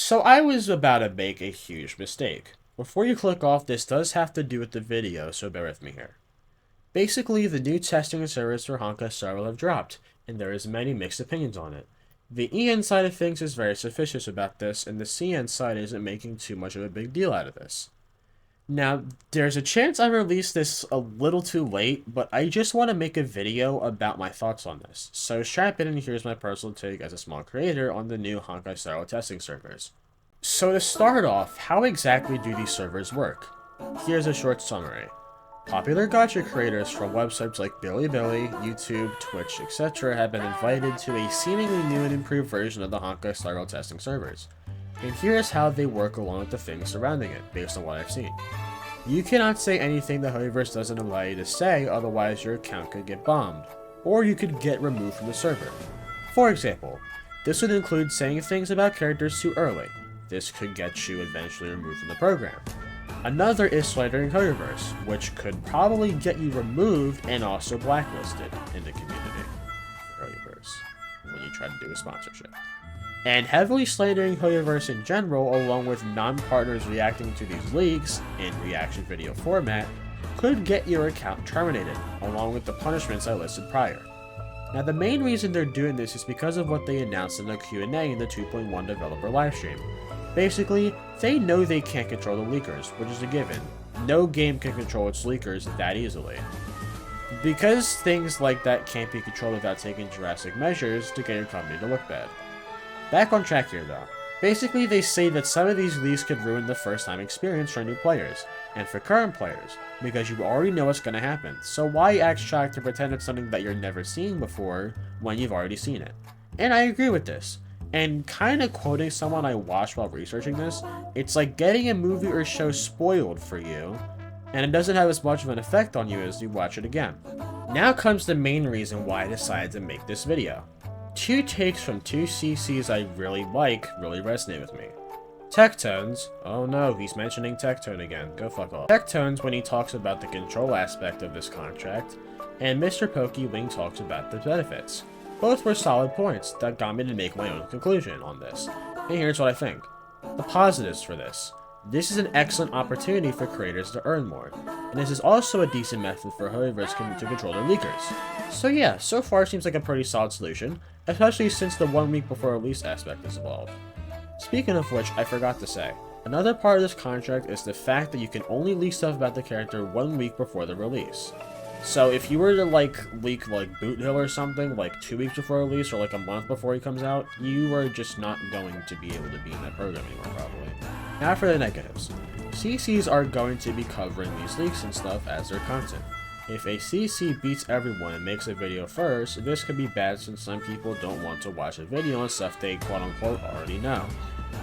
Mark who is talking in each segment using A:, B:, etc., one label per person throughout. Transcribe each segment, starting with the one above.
A: So I was about to make a huge mistake. Before you click off, this does have to do with the video, so bear with me here. Basically, the new testing servers for Honkai Star Rail have dropped, and there is many mixed opinions on it. The EN side of things is very suspicious about this, and the CN side isn't making too much of a big deal out of this. Now, there's a chance I released this a little too late, but I just want to make a video about my thoughts on this. So strap in and here's my personal take as a small creator on the new Honkai Star Rail testing servers. So to start off, how exactly do these servers work? Here's a short summary. Popular gacha creators from websites like Bilibili, YouTube, Twitch, etc. have been invited to a seemingly new and improved version of the Honkai Star Rail testing servers. And here's how they work along with the things surrounding it, based on what I've seen. You cannot say anything the HOYO-verse doesn't allow you to say, otherwise your account could get bombed, or you could get removed from the server. For example, this would include saying things about characters too early. This could get you eventually removed from the program. Another is slandering HOYO-verse, which could probably get you removed and also blacklisted in the community for HOYO-verse when you try to do a sponsorship. And heavily slandering HOYO-verse in general, along with non-partners reacting to these leaks in reaction video format, could get your account terminated, along with the punishments I listed prior. Now the main reason they're doing this is because of what they announced in the Q&A in the 2.1 developer livestream. Basically, they know they can't control the leakers, which is a given. No game can control its leakers that easily. Because things like that can't be controlled without taking drastic measures to get your company to look bad. Back on track here though. Basically, they say that some of these leaks could ruin the first time experience for new players, and for current players, because you already know what's going to happen, so why act shocked to pretend it's something that you're never seen before when you've already seen it? And I agree with this. And kinda quoting someone I watched while researching this, it's like getting a movie or show spoiled for you, and it doesn't have as much of an effect on you as you watch it again. Now comes the main reason why I decided to make this video. Two takes from two CCs I really like really resonate with me. Tektones, oh no, he's mentioning Tektone again, go fuck off. Tektones when he talks about the control aspect of this contract, and Mr. Pokey when he talks about the benefits. Both were solid points that got me to make my own conclusion on this, and here's what I think. The positives for this. This is an excellent opportunity for creators to earn more, and this is also a decent method for HOYO-verse to control their leakers. So yeah, so far seems like a pretty solid solution, especially since the 1 week before release aspect is evolved. Speaking of which, I forgot to say, another part of this contract is the fact that you can only leak stuff about the character 1 week before the release. So if you were to leak Boot Hill or something 2 weeks before release or a month before he comes out, you are just not going to be able to be in that program anymore probably. Now for the negatives. CCs are going to be covering these leaks and stuff as their content. If a CC beats everyone and makes a video first, this could be bad since some people don't want to watch a video on stuff they quote-unquote already know.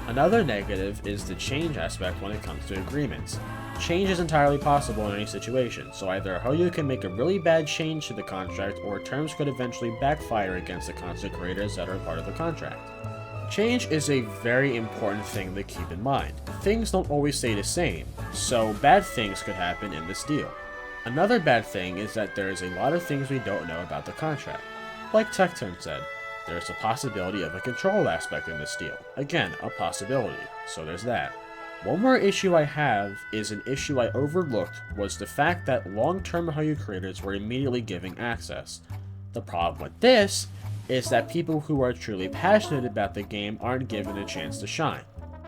A: Another negative is the change aspect when it comes to agreements. Change is entirely possible in any situation, so either HOYO can make a really bad change to the contract or terms could eventually backfire against the content creators that are part of the contract. Change is a very important thing to keep in mind. Things don't always stay the same, so bad things could happen in this deal. Another bad thing is that there is a lot of things we don't know about the contract. Like Tektone said, there is a possibility of a control aspect in this deal. Again, a possibility, so there's that. One more issue I have is an issue I overlooked was the fact that long-term HOYO creators were immediately giving access. The problem with this is that people who are truly passionate about the game aren't given a chance to shine.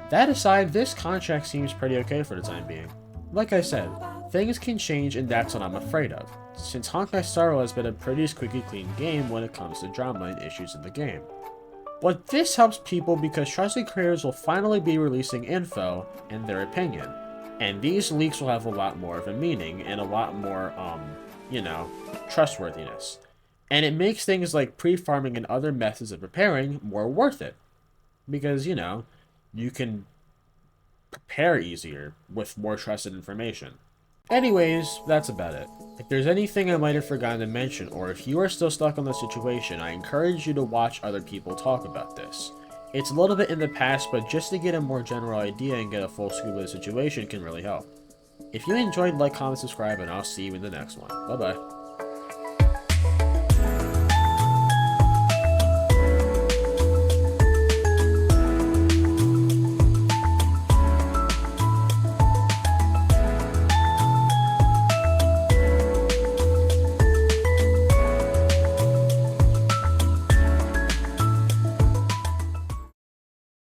A: That aside, this contract seems pretty okay for the time being. Like I said, things can change and that's what I'm afraid of, since Honkai Star Rail has been a pretty squeaky clean game when it comes to drama and issues in the game. But this helps people because trusted creators will finally be releasing info and their opinion, and these leaks will have a lot more of a meaning and a lot more, trustworthiness. And it makes things like pre-farming and other methods of preparing more worth it. Because, you can prepare easier with more trusted information. Anyways, that's about it. If there's anything I might have forgotten to mention, or if you are still stuck on the situation, I encourage you to watch other people talk about this. It's a little bit in the past, but just to get a more general idea and get a full scoop of the situation can really help. If you enjoyed, like, comment, subscribe, and I'll see you in the next one. Bye bye.